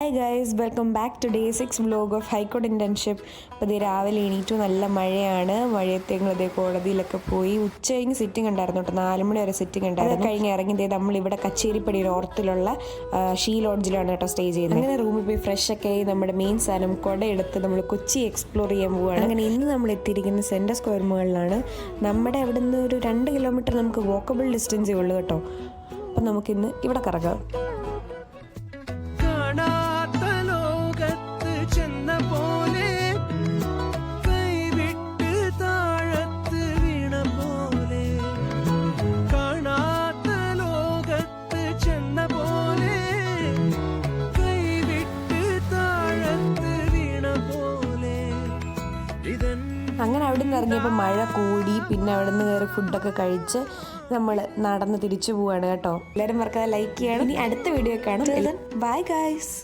Hi guys, welcome back to day 6 vlog of high court internship. അപ്പോൾ ഇത് രാവിലെ എണീറ്റു, നല്ല മഴയാണ്. മഴയത്തേങ്ങളതേ കോടതിയിലൊക്കെ പോയി. ഉച്ച കഴിഞ്ഞ് സിറ്റിംഗ് ഉണ്ടായിരുന്നു കേട്ടോ, 4 മണി വരെ സിറ്റിംഗ് ഉണ്ടായിരുന്നു. കഴിഞ്ഞ് ഇറങ്ങിയത് നമ്മളിവിടെ കച്ചേരിപ്പടി നോർത്തിലുള്ള ഷീ ലോഡ്ജിലാണ് കേട്ടോ സ്റ്റേ ചെയ്യുന്നത്. അങ്ങനെ റൂമിൽ പോയി ഫ്രഷ് ഒക്കെ ആയി നമ്മുടെ മെയിൻ സാധനം കുടയെടുത്ത് നമ്മൾ കൊച്ചി എക്സ്പ്ലോർ ചെയ്യാൻ പോവുകയാണ്. അങ്ങനെ ഇന്ന് നമ്മൾ എത്തിയിരിക്കുന്നത് സെൻറ്റർ സ്ക്വയർ മുകളിലാണ്. നമ്മുടെ അവിടെ നിന്ന് ഒരു 2 കിലോമീറ്റർ നമുക്ക് വോക്കബിൾ ഡിസ്റ്റൻസേ ഉള്ളൂ കേട്ടോ. അപ്പം നമുക്കിന്ന് ഇവിടെ കറങ്ങാം. അങ്ങനെ അവിടെ നിന്ന് ഇറങ്ങിയപ്പോൾ മഴ കൂടി. പിന്നെ അവിടെ നിന്ന് കയറി ഫുഡൊക്കെ കഴിച്ച് നമ്മൾ നടന്ന് തിരിച്ചു പോവുകയാണ് കേട്ടോ. എല്ലാവരും മറക്കാതെ ലൈക്ക് ചെയ്യണം. ഇനി അടുത്ത വീഡിയോ കാണാം. Bye guys.